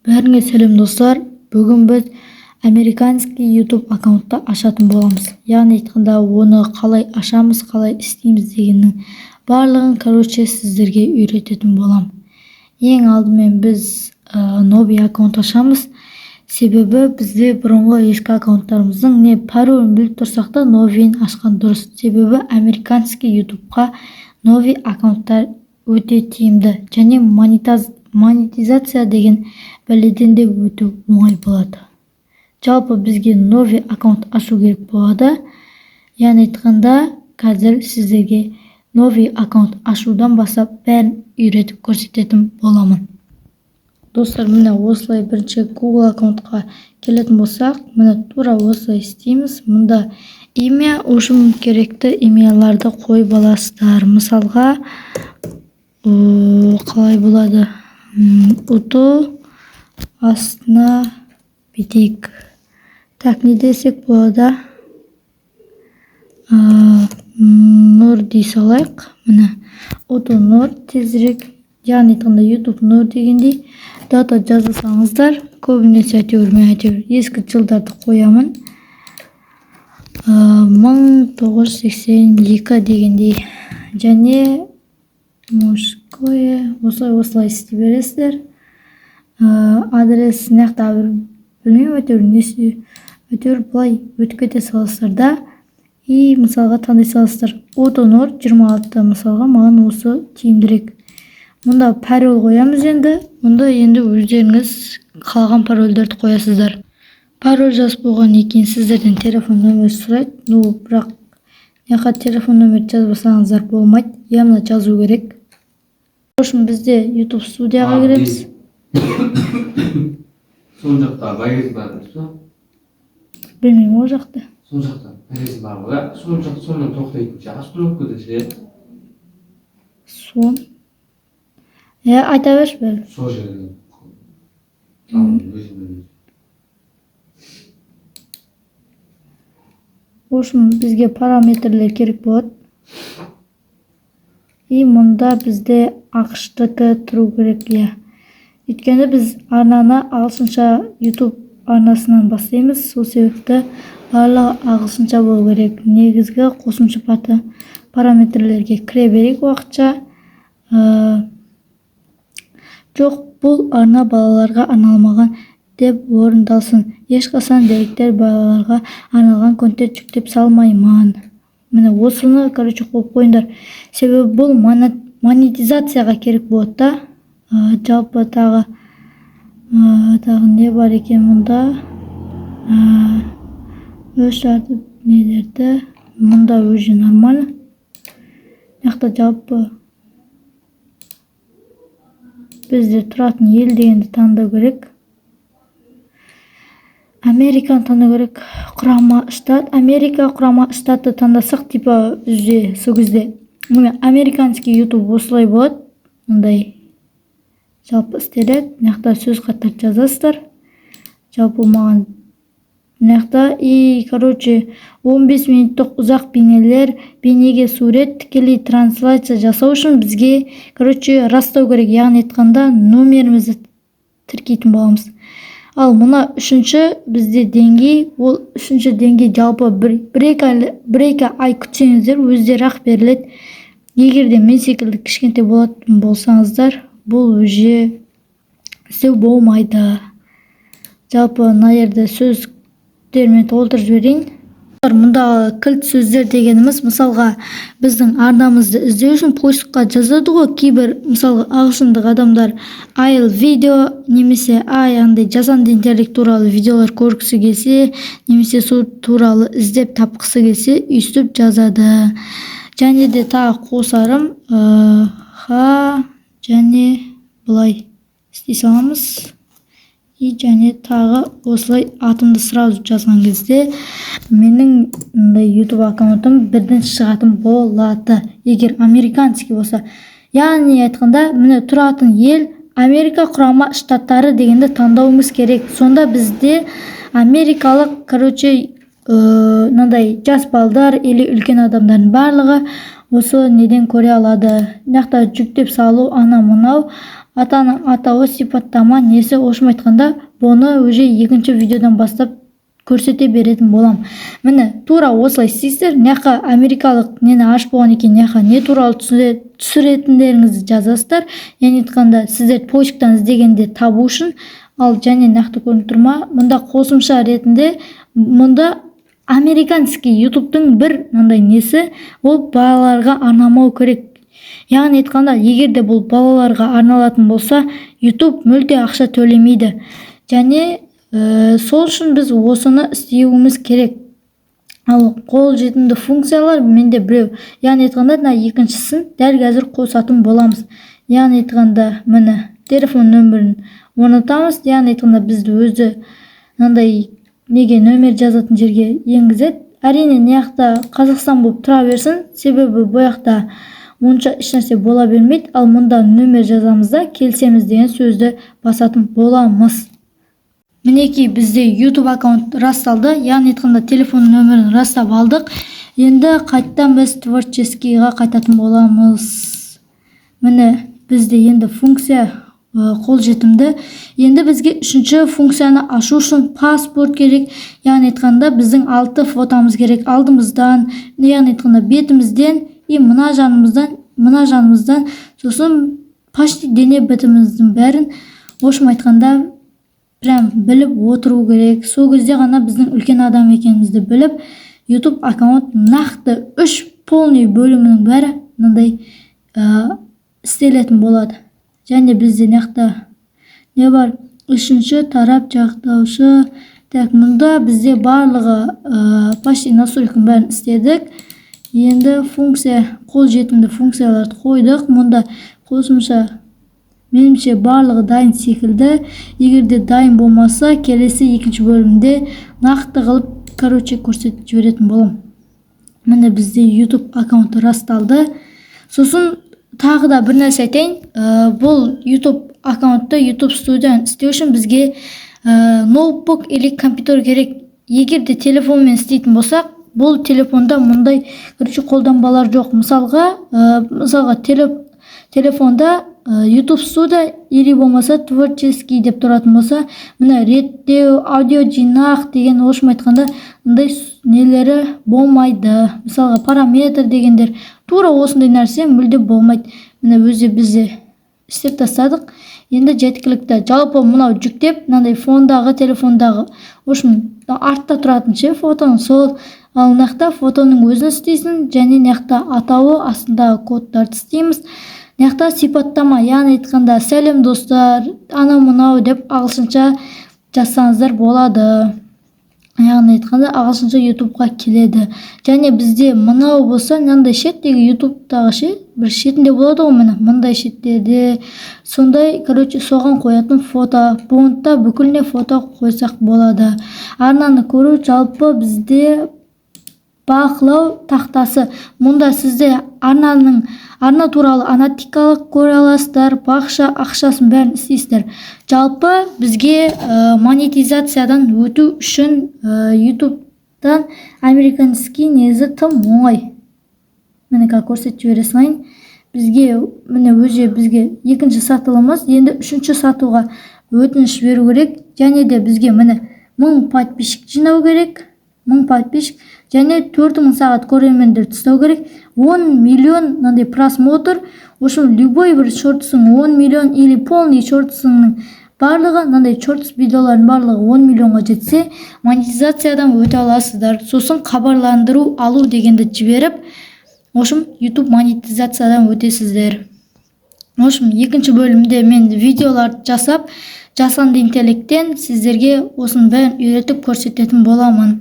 Бәріңе сәлем достар. Бүгін біз американский YouTube аккаунтты ашатын боламыз. Яғни айтқанда оны қалай ашамыз, қалай істейміз дегеннің барлығын сіздерге үйрететін болам. Ең алдымен біз новый аккаунт ашамыз. Себебі бізде бұрынғы ескі аккаунттарымыздың не паролін біліп тұрсақ та новыйын ашқан дұрыс. Себебі американский YouTube'қа новый аккаунттар өте тиімді және монетизация деген бәледен де өту оңай болады. Жалпы бізге новый аккаунт ашу керек болады. Яғни айтқанда қазір сіздерге новый аккаунт ашудан бастап бәрін үйретіп көрсететін боламын. Достар, міне осылай бірінші Google аккаунтқа келетін болсақ, міне тура осылай істейміз. Мұнда имя, үшін керекті имяларды қойып аласыздар. Мысалға, қалай болады? Ұту астына бетейік. Так, не десек болады? Нұр дей салайық. Міне ұту нұр тезірек. Яғни айтқанда YouTube нұр дегендей дата жазылсаңыздар, көбінесе әйтеуір ескі жылдарды қоямын. 1982 дегендей. Және мужское осылай істей бересіздер. Адрес нақта білмеймін, әйтеуір былай өтіп кете саласыздар да. И мысалға таңдай саласыздар. Отонор 26, мысалға маған осы тиімдірек. Мұнда пароль қоямыз енді. Мұнда енді өздеріңіз қалған парольдерді қоясыздар. Пароль жазып болған екен сіздерден телефон нөмір сұрайды. Бірақ яқа телефон нөмір жазбасаңыздар болмайды. Яғни жазу керек. Үшін бізде YouTube студияға кіреміз. Сол жақта байыз бар па? Білмеймін, ол жақта. Сол жақта байыз бар ғой. Сол жақта соны тоқтайтын жақсы кнопка десе. Сон. Айта берші бәрі. Сол жерде. Үшін бізге параметрлер керек болады. И мұнда бізде ақштыкі тұру керек. Өйткені біз арнаны ағылшынша YouTube арнасынан бастаймыз. Сол себепті барлығы ағылшынша болу керек. Негізгі қосымша параметрлерге кіре берейік уақытша. Жоқ, бұл арна балаларға арналмаған деп орындалсын. Ешқашан деректер балаларға арналған контент жүктеп салмаймын. Міне осыны қойып қойыңдар. Себебі бұл монетизацияға керек болады да. Жалпы тағы не бар екен мұнда? Өшарды нелерді. Мұнда өзі нормально. Яқта жалпы бізде тұратын ел дегенді таңдау керек. Американы таңдау керек. Құрама штат. Америка құрама штатты таңдасақ, типа үзде, сол кезде. Американский YouTube осылай болады. Мұндай жалпы істеледі. Мынақта сөз хаттар жазасыздар. Жалпы маған мынақта 15 минуттық ұзақ бейнелер, бейнеге сурет, тікелей трансляция жасау үшін бізге растау керек. Яғни айтқанда номерімізді тіркейтін боламыз. Ал мұна үшінші бізде деңгей, ол үшінші деңгей жалпы бір-екі ай күтсеңіздер өздері ақ беріледі. Егерде мен секілді кішкентай болатын болсаңыздар, бұл өже істеу болмайды. Жалпы мына жерде сөздермен толтырып жіберейін. Мұнда кілт сөздер дегеніміз, мысалға біздің арнамызды іздеу үшін поисққа жазады ғой. Кейбір мысалға ағылшындық адамдар I'll видео немесе андай жасанды интеллект туралы видеолар көргісі келсе, немесе сол туралы іздеп тапқысы келсе, өйстіп жазады. Және де тағы қосарым және бұлай істей саламыз. И және тағы осылай атымды сразу жазған кезде менің YouTube аккаунтым бірден шығатын болады. Егер американский болса. Яғни айтқанда, міне тұратын ел Америка құрама штаттары дегенді таңдауымыз керек. Сонда бізде америкалық, жас балдар или үлкен адамдардың барлығы осы неден көре алады. Нақта жүктеп салу, ана мынау атаның атауы, сипаттама, несі, ошым айтканда бұны уже екінші видеодан бастап көрсете беретін болам. Міне тура осылай істейсіздер. Няқа америкалық нені ашып болған екен, няқа не туралы түсіретіндеріңізді жазасыздар. Яғни айтқанда сіздер поисктан іздегенде табу үшін. Ал және нақты көрініп тұрма, мұнда қосымша ретінде мұнда американский ютубтың бір мындай несі, ол балаларға арнамау керек. Яғни айтқанда егерде бұл балаларға арналатын болса, YouTube мүлде ақша төлемейді. Және сол үшін біз осыны істеуіміз керек. Ал қол жетімді функциялар менде біреу. Яғни айтқанда екіншісін дәл қазір қосатын боламыз. Яғни айтқанда міне телефон нөмірін орнатамыз. Яғни айтқанда бізді өзі мындай неге нөмір жазатын жерге енгізеді. Әрине неяқта Қазақстан болып тұра берсін, себебі бұяқта онша ешнәрсе бола бермейді. Ал мұнда нөмір жазамыз да келсеміз деген сөзді басатын боламыз. Мінекей бізде YouTube аккаунт расталды. Яғни айтқанда телефон нөмірін растап алдық. Енді қайттан біз творческийға қайтатын боламыз. Міне бізде енді функция қолжетімді. Енді бізге үшінші функцияны ашу үшін паспорт керек. Яғни айтқанда біздің 6 фотомыз керек. Алдымыздан, яғни айтқанда бетімізден, мына жанымыздан, сосын почти дене бітіміздің бәрін ошым айтқанда прям біліп отыру керек. Сол кезде ғана біздің үлкен адам екенімізді біліп, YouTube аккаунт нақты 3 полный бөлімінің бәрі мындай істелетін болады. Және бізде нақты не бар? Үшінші тарап жақтаушы. Так, мұнда бізде барлығы почти настройканың бәрін істедік. Енді функция, қолжетімді функцияларды қойдық. Мұнда қосымша менімше барлығы дайын секілді. Егерде дайын болмаса, келесі екінші бөлімде нақты қылып көрсетіп жіберетін болам. Міне бізде YouTube аккаунты расталды. Сосын тағы да бір нәрсе айтайын. Бұл YouTube аккаунтты YouTube студияны істеу үшін бізге ноутбук или компьютер керек. Егерде телефонмен істейтін болсақ, бұл телефонда мұндай қолданбалар жоқ. Мысалға телефонда YouTube студия или болмаса творческий деп тұратын болса, мына реттеу, аудио жинақ деген ошым айтқанда мындай нелері болмайды. Мысалға параметр дегендер тура осындай нәрсе мүлде болмайды. Міне өзі бізде істеп тастадық. Енді жеткілікті. Жалпы мынау жүктеп, мынандай фондағы, телефондағы ошым артта тұратын фотоның сол алнақта фотоның өзін істейсің, және нақта атауы астындағы кодтарды істейміз. Нақта сипаттама, яғни айтқанда сәлем достар, анау мынау деп ағылшынша жазсаңыздар болады. Яғни айтқанда ағылшынша YouTubeға келеді. Және бізде мынау болса, мынандай шеттегі YouTube'тағы бір шетінде болады ғой, мындай шеттерде. Сондай, соған қоятын фото. Бұнда бүкіліне фото қойсақ болады. Арнаны көру жалпы бізде бақылау тақтасы. Мұнда сізде арна туралы аналитикалық көре аласыздар, бақша ақшасын бәрін істейсіздер. Жалпы бізге монетизациядан өту үшін YouTube'дан американский незі тым оңай. Міне көрсетіп жібересің. Бізге екінші сатылымыз, енді үшінші сатуға өтініш беру керек. Және де бізге 1000 подписчик жинау керек. 1000 подписчик. Және 4000 сағат көрермендер тұстау керек. 10 миллион мынандай просмотр. Ошым любой бір шортсың 10 миллион или полный шортсыңның барлығы, мынандай шортс видеолардың барлығы 10 миллионға жетсе, монетизациядан өте аласыздар. Сосын хабарландыру алу дегенді жіберіп, ошым YouTube монетизациядан өтесіздер. Ошым екінші бөлімде мен видеоларды жасап, жасанды интеллекттен сіздерге осының бәрін үйретіп көрсететін боламын.